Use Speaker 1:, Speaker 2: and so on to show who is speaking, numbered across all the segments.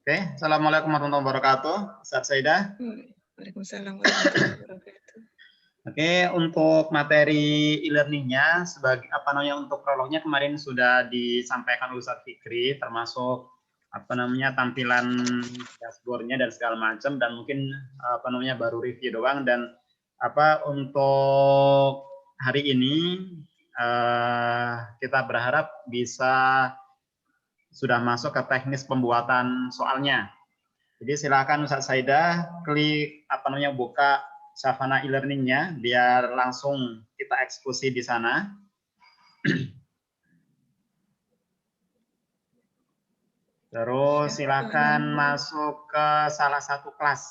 Speaker 1: Oke, Assalamualaikum warahmatullahi wabarakatuh. Ustaz Saidah.
Speaker 2: Waalaikumsalam warahmatullahi wabarakatuh.
Speaker 1: Oke, untuk materi e-learningnya sebagai apa namanya untuk prolognya kemarin sudah disampaikan Ustaz Fikri, termasuk apa namanya tampilan dashboardnya dan segala macam, dan mungkin apa namanya baru review doang. Dan apa untuk hari ini kita berharap bisa sudah masuk ke teknis pembuatan soalnya. Jadi silakan Ustaz Saidah klik apa namanya buka Savana e-learningnya biar langsung kita eksekusi di sana. Terus silakan masuk ke salah satu kelas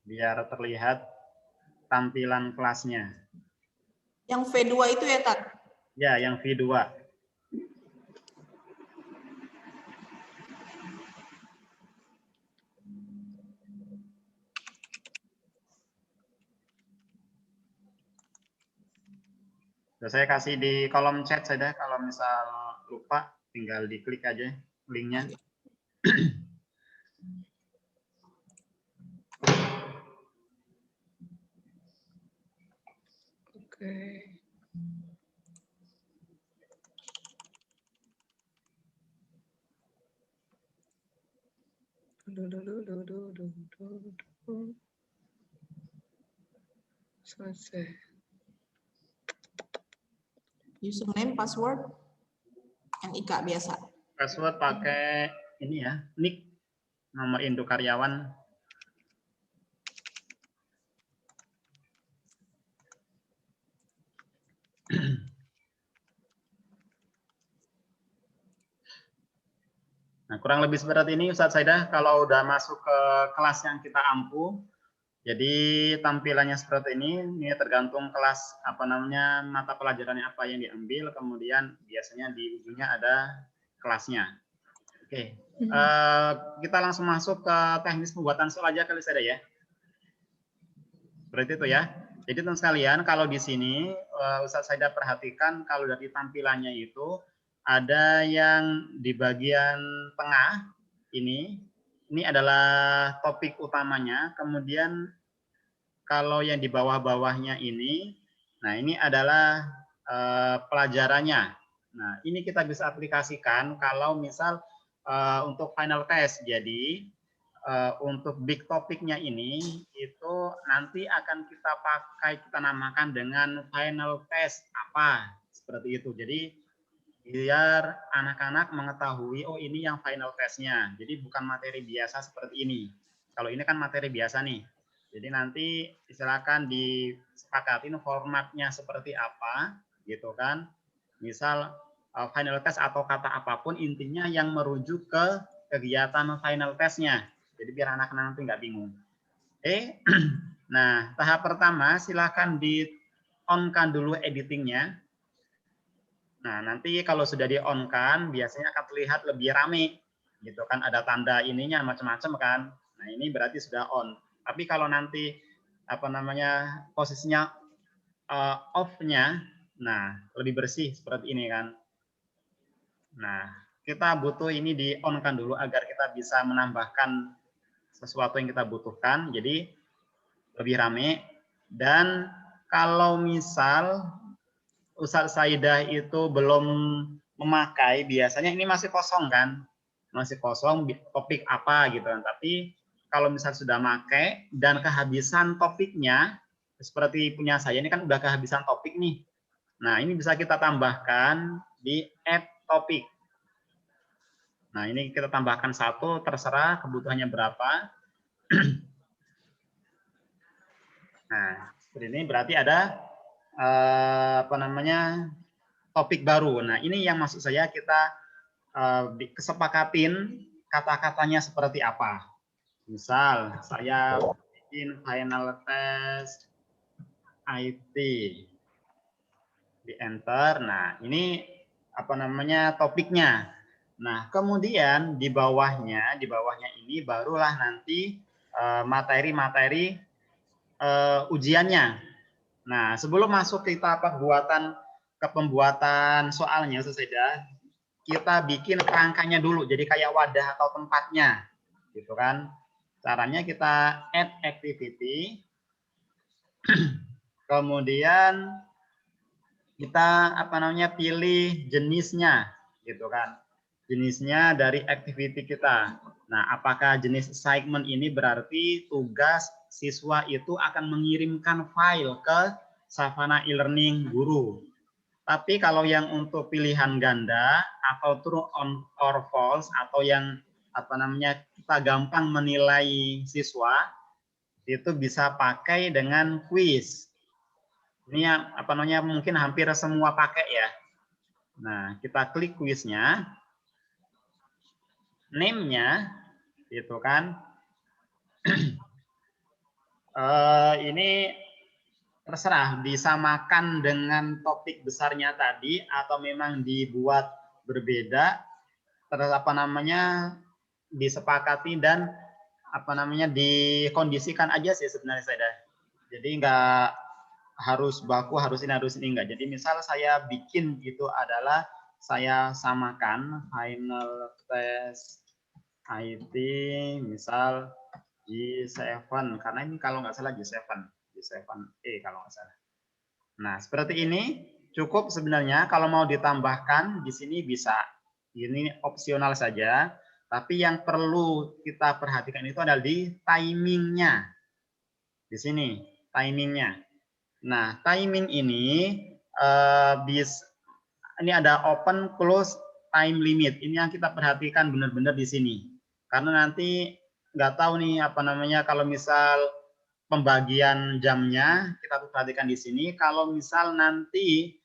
Speaker 1: biar terlihat tampilan kelasnya.
Speaker 3: Yang V2 itu ya, Tat?
Speaker 1: Ya, yang V2. Saya kasih di kolom chat saja, kalau misal lupa tinggal diklik aja linknya.
Speaker 2: Oke. Selesai.
Speaker 3: Username, password, yang IKA biasa.
Speaker 1: Password pakai ini ya, nick, nomor induk karyawan. Nah, kurang lebih seperti ini Ustaz Saidah kalau udah masuk ke kelas yang kita ampu. Jadi tampilannya seperti ini tergantung kelas apa namanya mata pelajarannya apa yang diambil, kemudian biasanya di ujungnya ada kelasnya. Oke, kita langsung masuk ke teknis pembuatan soal aja kali Saidah ya. Seperti itu ya. Jadi teman sekalian kalau di sini Ustaz Saidah perhatikan kalau dari tampilannya itu ada yang di bagian tengah ini adalah topik utamanya, kemudian kalau yang di bawah-bawahnya ini, nah ini adalah pelajarannya. Nah ini kita bisa aplikasikan kalau misal untuk final test. Jadi untuk big topiknya ini itu nanti akan kita pakai, kita namakan dengan final test apa seperti itu. Jadi biar anak-anak mengetahui oh ini yang final testnya. Jadi bukan materi biasa seperti ini. Kalau ini kan materi biasa nih. Jadi nanti silakan disepakatin formatnya seperti apa gitu kan. Misal final test atau kata apapun intinya yang merujuk ke kegiatan final testnya. Jadi biar anak-anak nanti nggak bingung. Nah tahap pertama silakan di on-kan dulu editingnya. Nah, nanti kalau sudah di-on-kan, biasanya akan terlihat lebih rame. Gitu kan, ada tanda ininya macam-macam kan. Nah, ini berarti sudah on. Tapi kalau nanti apa namanya posisinya off-nya, nah lebih bersih seperti ini kan. Nah, kita butuh ini di-on-kan dulu agar kita bisa menambahkan sesuatu yang kita butuhkan. Jadi lebih rame. Dan kalau misal Ustaz Saidah itu belum memakai, biasanya ini masih kosong kan, masih kosong topik apa gitu kan. Tapi kalau misal sudah pakai dan kehabisan topiknya, seperti punya saya ini kan udah kehabisan topik nih. Nah ini bisa kita tambahkan di add topik. Nah ini kita tambahkan satu, terserah kebutuhannya berapa. Nah seperti ini berarti ada apa namanya topik baru. Nah, ini yang maksud saya kita kesepakatin kata-katanya seperti apa. Misal, saya bikin final test IT. Di enter. Nah, ini apa namanya topiknya. Nah, kemudian di bawahnya ini barulah nanti materi-materi ujiannya. Nah, sebelum masuk kita pembuatan soalnya, Ustaz Saidah, kita bikin kerangkanya dulu, jadi kayak wadah atau tempatnya, gitu kan. Caranya kita add activity, kemudian kita pilih jenisnya, gitu kan. Jenisnya dari activity kita. Nah, apakah jenis assignment ini berarti tugas siswa itu akan mengirimkan file ke Savana e-learning guru. Tapi kalau yang untuk pilihan ganda atau true or false atau yang kita gampang menilai siswa itu bisa pakai dengan quiz. Ini yang mungkin hampir semua pakai ya. Nah, kita klik quiznya, name-nya, gitu kan. Ini terserah disamakan dengan topik besarnya tadi atau memang dibuat berbeda, disepakati dan dikondisikan aja sih sebenarnya saya. Jadi nggak harus baku, harus ini enggak. Jadi misal saya bikin itu adalah saya samakan final test IT misal G7 karena ini kalau nggak salah G7E kalau nggak salah. Nah, seperti ini cukup sebenarnya. Kalau mau ditambahkan di sini bisa. Ini opsional saja. Tapi yang perlu kita perhatikan itu adalah di timingnya. Di sini timingnya. Nah, timing ini ini ada open close time limit. Ini yang kita perhatikan benar-benar di sini. Karena nanti nggak tahu nih kalau misal pembagian jamnya kita perhatikan di sini. Kalau misal nanti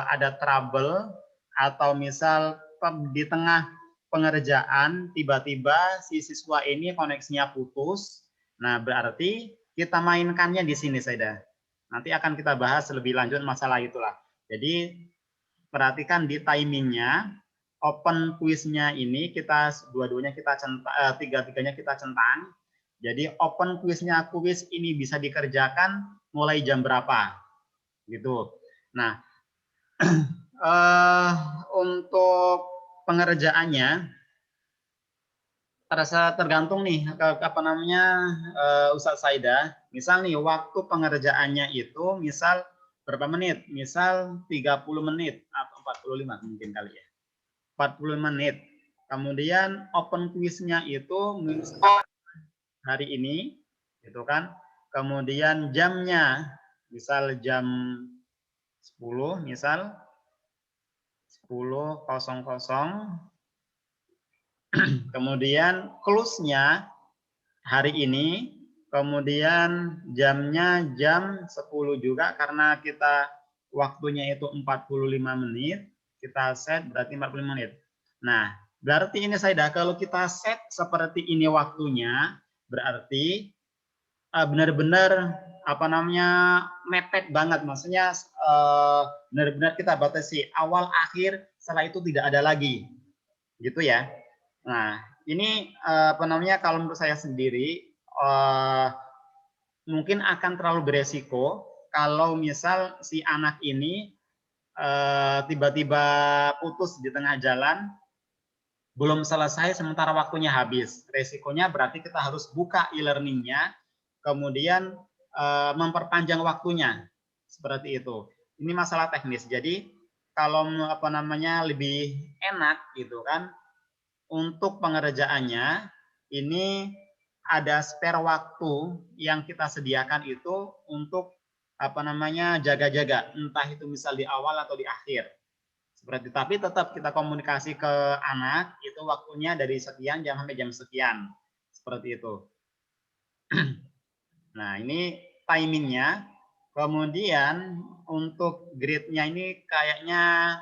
Speaker 1: ada trouble atau misal di tengah pengerjaan tiba-tiba si siswa ini koneksinya putus, nah berarti kita mainkannya di sini saja. Nanti akan kita bahas lebih lanjut masalah itulah. Jadi perhatikan di timingnya. Open quiz-nya ini kita dua-duanya kita centang, tiga-tiganya kita centang. Jadi open quiz-nya kuis ini bisa dikerjakan mulai jam berapa, gitu. Nah, untuk pengerjaannya tergantung nih Ustadz Saida. Misal nih waktu pengerjaannya itu misal berapa menit? Misal 30 menit atau 45 mungkin kali ya. 40 menit. Kemudian open quiz-nya itu misal hari ini, gitu kan. Kemudian jamnya, misal jam 10, misal 10.00. Kemudian close-nya hari ini, kemudian jamnya jam 10 juga karena kita waktunya itu 45 menit, kita set berarti 45 menit. Nah, berarti ini kalau kita set seperti ini waktunya, berarti benar-benar mepet banget, maksudnya benar-benar kita batasi awal akhir, setelah itu tidak ada lagi, gitu ya. Nah, ini kalau menurut saya sendiri mungkin akan terlalu beresiko kalau misal si anak ini tiba-tiba putus di tengah jalan, belum selesai sementara waktunya habis. Resikonya berarti kita harus buka e-learningnya, kemudian memperpanjang waktunya. Seperti itu. Ini masalah teknis. Jadi kalau lebih enak gitu kan, untuk pengerjaannya ini ada spare waktu yang kita sediakan itu untuk jaga-jaga, entah itu misal di awal atau di akhir. Seperti tapi tetap kita komunikasi ke anak itu waktunya dari sekian jam sampai jam sekian. Seperti itu. Nah, ini timingnya. Kemudian untuk grade-nya ini kayaknya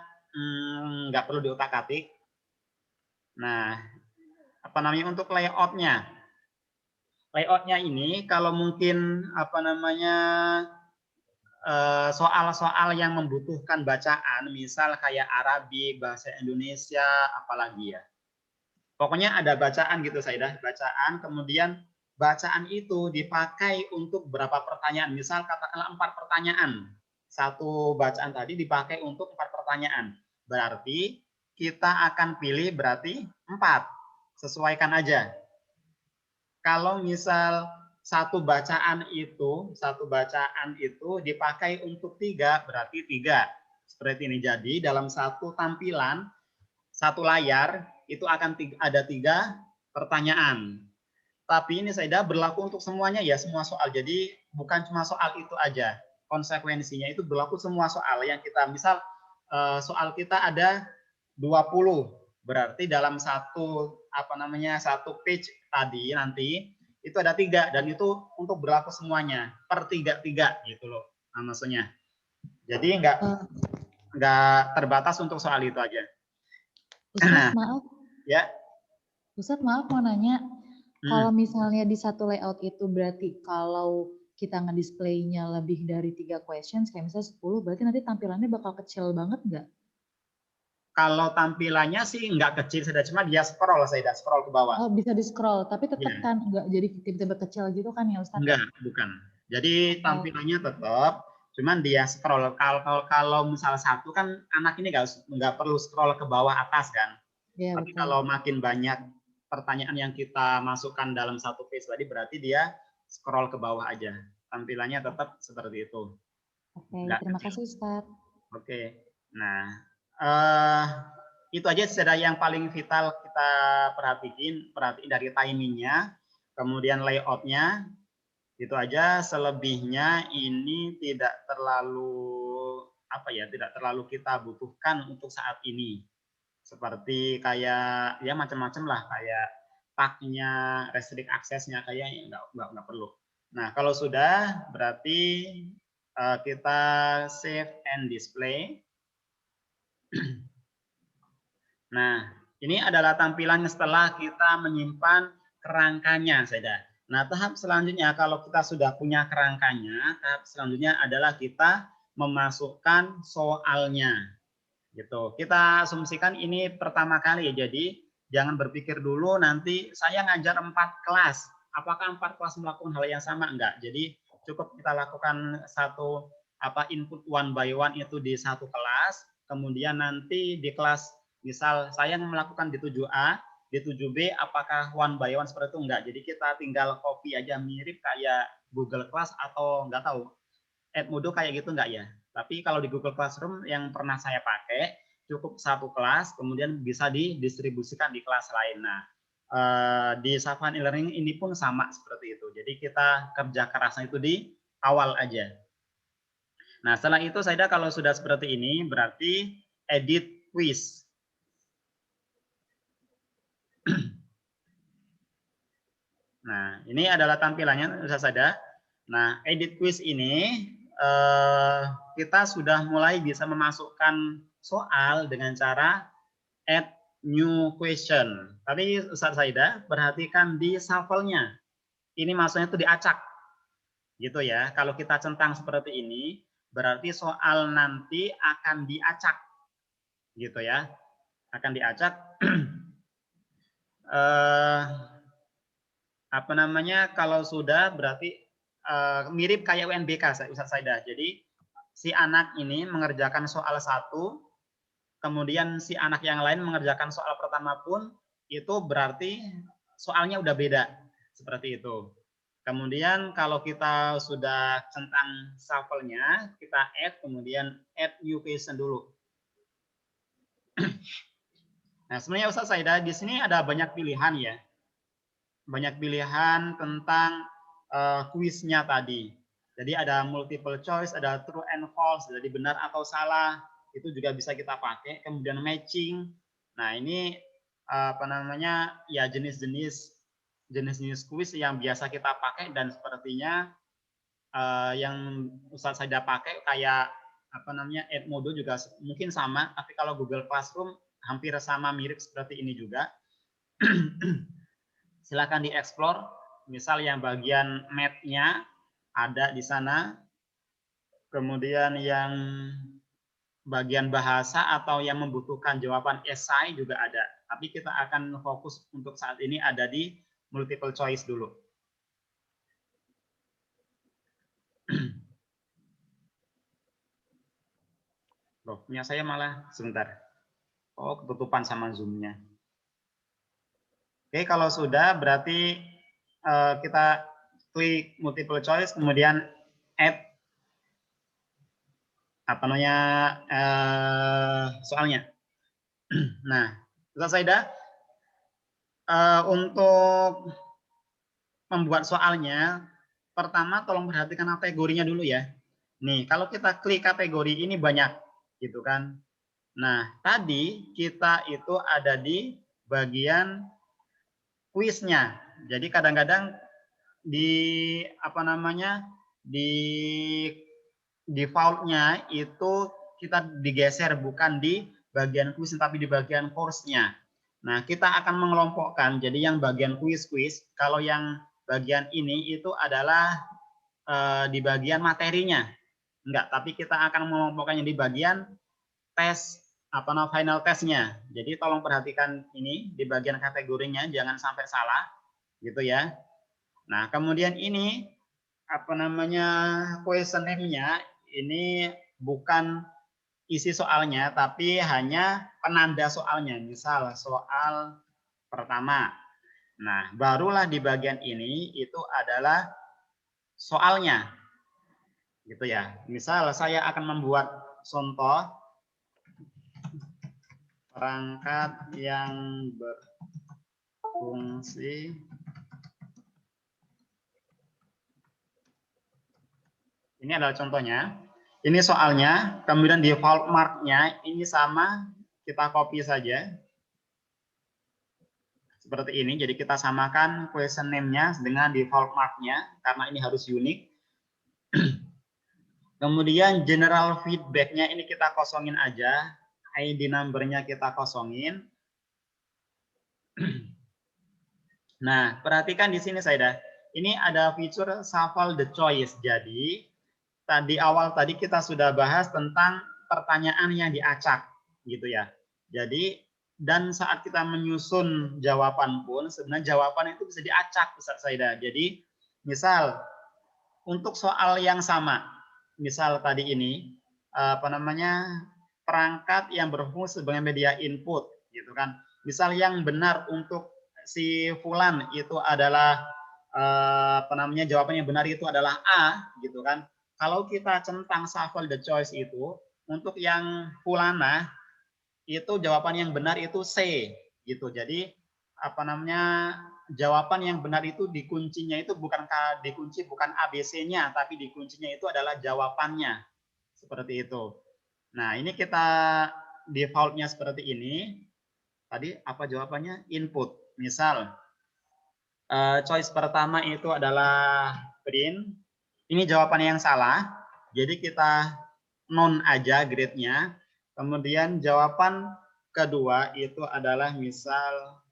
Speaker 1: nggak perlu diutak-atik. Nah, untuk layout-nya. Layout-nya ini kalau mungkin soal-soal yang membutuhkan bacaan, misal kayak Arabik, bahasa Indonesia, apalagi ya. Pokoknya ada bacaan gitu Saidah, bacaan, kemudian bacaan itu dipakai untuk berapa pertanyaan. Misal katakanlah 4 pertanyaan. Satu bacaan tadi dipakai untuk 4 pertanyaan. Berarti kita akan pilih berarti 4. Sesuaikan aja. Kalau misal satu bacaan itu dipakai untuk 3, berarti 3. Seperti ini. Jadi dalam satu tampilan, satu layar, itu akan ada 3 pertanyaan. Tapi ini saya berlaku untuk semuanya ya, semua soal. Jadi bukan cuma soal itu aja. Konsekuensinya itu berlaku semua soal yang kita, misal soal kita ada 20, berarti dalam satu satu page tadi nanti itu ada 3 dan itu untuk berlaku semuanya per 3 gitu loh. Nah, maksudnya. Jadi nggak terbatas untuk soal itu aja.
Speaker 4: Ustadz, maaf.
Speaker 1: Ya.
Speaker 4: Ustadz, maaf mau nanya. Kalau misalnya di satu layout itu berarti kalau kita ngedisplaynya lebih dari 3 questions, kayak misalnya 10, berarti nanti tampilannya bakal kecil banget nggak?
Speaker 1: Kalau tampilannya sih nggak kecil, cuma dia scroll ke bawah.
Speaker 4: Oh, bisa di scroll, tapi tetap kan nggak jadi tiba-tiba kecil gitu kan ya Ustadz?
Speaker 1: Enggak, bukan. Jadi tampilannya tetap, cuman dia scroll. Kalau misal satu kan anak ini nggak perlu scroll ke bawah atas kan.
Speaker 4: Ya,
Speaker 1: tapi
Speaker 4: betul.
Speaker 1: kalau makin banyak pertanyaan yang kita masukkan dalam satu page tadi, berarti dia scroll ke bawah aja. Tampilannya tetap seperti itu.
Speaker 4: Oke, terima kasih Ustadz.
Speaker 1: Oke, nah itu aja sudah yang paling vital kita perhatiin dari timingnya, kemudian layoutnya, itu aja. Selebihnya ini tidak terlalu tidak terlalu kita butuhkan untuk saat ini. Seperti kayak ya macam-macam lah, kayak tag-nya, restrict aksesnya, kayaknya nggak perlu. Nah, kalau sudah berarti kita save and display. Nah, ini adalah tampilan setelah kita menyimpan kerangkanya, Saudara. Nah, tahap selanjutnya kalau kita sudah punya kerangkanya, tahap selanjutnya adalah kita memasukkan soalnya. Gitu. Kita asumsikan ini pertama kali ya. Jadi, jangan berpikir dulu nanti saya ngajar 4 kelas. Apakah 4 kelas melakukan hal yang sama? Enggak. Jadi, cukup kita lakukan satu input one by one itu di satu kelas, kemudian nanti di kelas misal saya melakukan di 7A, di 7B apakah one by one seperti itu? Enggak. Jadi kita tinggal copy aja, mirip kayak Google Class atau enggak tahu Edmodo kayak gitu enggak ya? Tapi kalau di Google Classroom yang pernah saya pakai, cukup satu kelas, kemudian bisa didistribusikan di kelas lain. Nah, di Savan e-learning ini pun sama seperti itu. Jadi kita kerja kerasnya itu di awal aja. Nah, setelah itu saya kalau sudah seperti ini, berarti edit quiz. Nah, ini adalah tampilannya, Ustaz. Nah, edit quiz ini kita sudah mulai bisa memasukkan soal dengan cara add new question. Tapi Ustaz Saida, perhatikan di shuffle-nya. Ini maksudnya itu diacak. Gitu ya. Kalau kita centang seperti ini, berarti soal nanti akan diacak. Gitu ya. Akan diacak. Kalau sudah berarti mirip kayak UNBK, Ustaz Saida. Jadi si anak ini mengerjakan soal 1, kemudian si anak yang lain mengerjakan soal pertama pun, itu berarti soalnya udah beda. Seperti itu. Kemudian kalau kita sudah centang shuffle-nya, kita add, kemudian add new question dulu. Nah, sebenarnya Ustaz Saida, di sini ada banyak pilihan ya. Banyak pilihan tentang kuisnya tadi. Jadi ada multiple choice, ada true and false, jadi benar atau salah, itu juga bisa kita pakai. Kemudian matching. Nah, ini ya jenis-jenis kuis yang biasa kita pakai, dan sepertinya yang Ustaz saya pakai kayak Edmodo juga mungkin sama, tapi kalau Google Classroom hampir sama, mirip seperti ini juga. Silakan dieksplor. Misal yang bagian math-nya ada di sana. Kemudian yang bagian bahasa atau yang membutuhkan jawaban esai juga ada. Tapi kita akan fokus untuk saat ini ada di multiple choice dulu. Loh, punya saya malah sebentar. Oh, ketutupan sama Zoom-nya. Oke, kalau sudah berarti kita klik multiple choice, kemudian add apa namanya soalnya. Nah, selesai dah. Untuk membuat soalnya, pertama tolong perhatikan kategorinya dulu ya. Nih, kalau kita klik kategori ini banyak, gitu kan. Nah, tadi kita itu ada di bagian kuisnya. Jadi kadang-kadang di apa namanya di defaultnya itu kita digeser bukan di bagian kuis tapi di bagian course-nya. Nah, kita akan mengelompokkan. Jadi yang bagian kuis-kuis, kalau yang bagian ini itu adalah di bagian materinya. Enggak, tapi kita akan mengelompokkannya di bagian tes apa namanya final testnya. Jadi tolong perhatikan ini di bagian kategorinya jangan sampai salah gitu ya. Nah, kemudian ini apa namanya questionnaire-nya ini bukan isi soalnya tapi hanya penanda soalnya. Misal soal pertama. Nah, barulah di bagian ini itu adalah soalnya. Gitu ya. Misal saya akan membuat contoh perangkat yang berfungsi ini adalah contohnya. Ini soalnya, kemudian default mark-nya ini sama, kita copy saja. Seperti ini, jadi kita samakan question name-nya dengan default mark-nya, karena ini harus unik. Kemudian general feedback-nya ini kita kosongin aja, ID number-nya kita kosongin. Nah, perhatikan di sini saya ini ada fitur shuffle the choice. Jadi, awal tadi kita sudah bahas tentang pertanyaan yang diacak gitu ya. Jadi dan saat kita menyusun jawaban pun sebenarnya jawaban itu bisa diacak Ustaz Saida. Jadi misal untuk soal yang sama, misal tadi ini apa namanya perangkat yang berfungsi sebagai media input gitu kan. Misal yang benar untuk si fulan itu adalah apa namanya jawabannya benar itu adalah A gitu kan. Kalau kita centang shuffle the choice itu untuk yang fulana itu jawaban yang benar itu C gitu. Jadi apa namanya jawaban yang benar itu dikuncinya itu bukan dikunci bukan ABC-nya tapi dikuncinya itu adalah jawabannya. Seperti itu. Nah, ini kita default-nya seperti ini. Tadi apa jawabannya? Input. Misal choice pertama itu adalah print. Ini jawaban yang salah. Jadi kita non aja grade-nya. Kemudian jawaban kedua itu adalah misal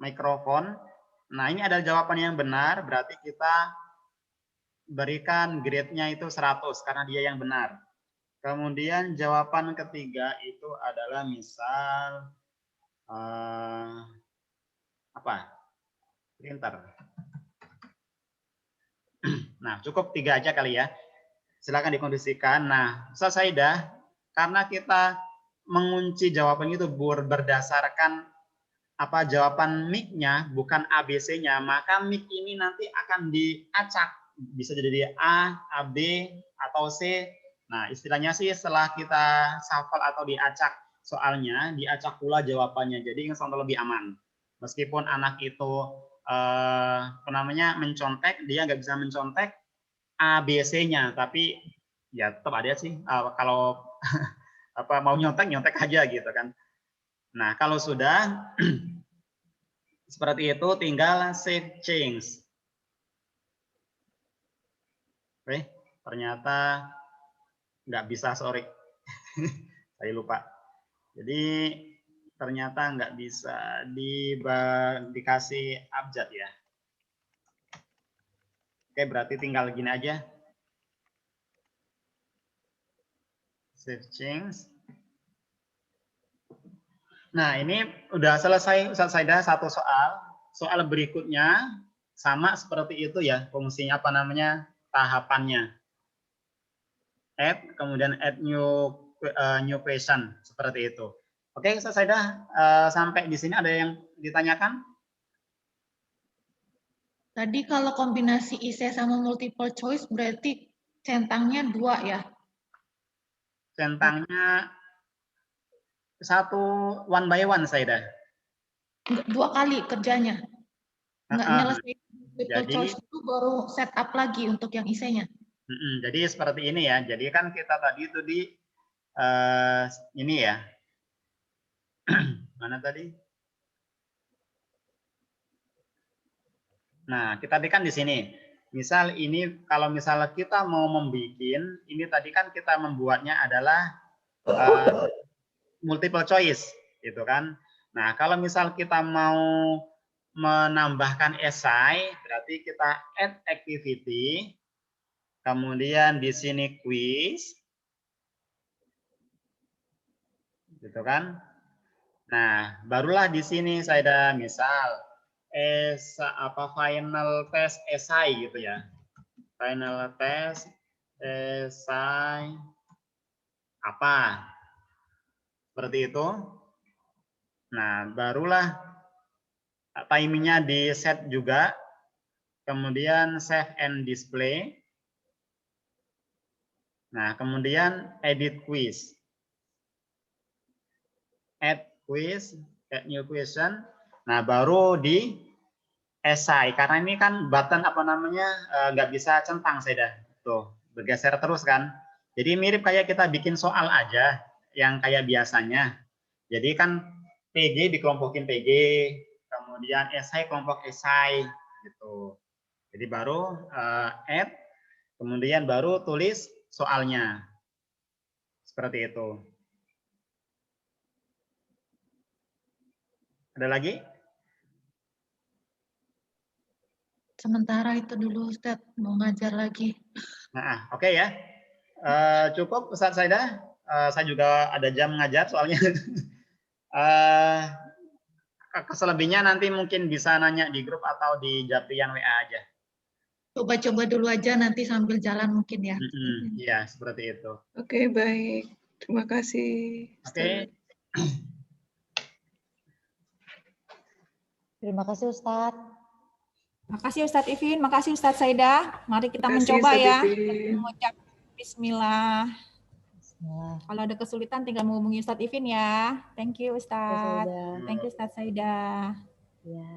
Speaker 1: mikrofon. Nah, ini adalah jawaban yang benar, berarti kita berikan grade-nya itu 100 karena dia yang benar. Kemudian jawaban ketiga itu adalah misal apa? Printer. Nah, cukup 3 aja kali ya. Silakan dikondisikan. Nah, Ustaz Saidah, karena kita mengunci jawaban itu berdasarkan apa jawaban mic-nya, bukan ABC-nya, maka mic ini nanti akan diacak. Bisa jadi A, AB, atau C. Nah, istilahnya sih setelah kita shuffle atau diacak soalnya, diacak pula jawabannya. Jadi insya Allah lebih aman. Meskipun anak itu apa namanya mencontek, dia nggak bisa mencontek ABC-nya, tapi ya tetap ada sih kalau apa mau nyontek aja gitu kan. Nah, kalau sudah seperti itu tinggal save change. Oke, ternyata nggak bisa, sorry. Saya lupa. Jadi ternyata nggak bisa dikasih abjad ya. Oke, berarti tinggal gini aja. Save change. Nah, ini udah selesai Ustaz Saidah satu soal. Soal berikutnya sama seperti itu ya, fungsinya apa namanya? Tahapannya. Add, kemudian add new new question seperti itu. Oke, Ustaz Saidah, sampai di sini ada yang ditanyakan?
Speaker 5: Tadi kalau kombinasi essay sama multiple choice berarti centangnya 2 ya?
Speaker 1: Centangnya satu one by one, Saidah.
Speaker 5: 2 kali kerjanya? Nggak nyelesain multiple
Speaker 1: Jadi,
Speaker 5: choice itu baru setup lagi untuk yang essay-nya?
Speaker 1: Jadi seperti ini ya. Jadi kan kita tadi itu di ini ya. Mana tadi? Nah, kita tadi kan di sini. Misal ini kalau misalnya kita mau membuat, ini tadi kan kita membuatnya adalah multiple choice, gitu kan. Nah, kalau misal kita mau menambahkan esai, berarti kita add activity, kemudian di sini quiz, gitu kan. Nah, barulah di sini saya ada misal final test esai gitu ya. Final test esai apa? Seperti itu. Nah, barulah timingnya di set juga. Kemudian save and display. Nah, kemudian edit quiz. Add quiz, add new question. Nah, baru di esai. Karena ini kan button apa namanya nggak bisa centang, Seda. Tuh, bergeser terus kan. Jadi mirip kayak kita bikin soal aja yang kayak biasanya. Jadi kan PG dikelompokin PG, kemudian esai kelompok esai gitu. Jadi baru add, kemudian baru tulis soalnya. Seperti itu. Ada lagi?
Speaker 5: Sementara itu dulu Ustadz, mau ngajar lagi.
Speaker 1: Nah, oke ya. Cukup Ustadz Saidah. Saya juga ada jam ngajar soalnya. Selebihnya nanti mungkin bisa nanya di grup atau di Japrian WA aja.
Speaker 5: Coba-coba dulu aja nanti sambil jalan mungkin ya.
Speaker 1: Iya, seperti itu.
Speaker 2: Oke, baik. Terima kasih.
Speaker 1: Oke.
Speaker 4: Terima kasih Ustadz.
Speaker 3: Makasih Ustadz Ivin, makasih Ustadz Saidah. Mari kita mencoba ya. Mengucap Bismillah. Bismillah. Kalau ada kesulitan tinggal menghubungi Ustadz Ivin ya. Thank you Ustadz. Thank you Ustadz Saidah.
Speaker 4: Ya.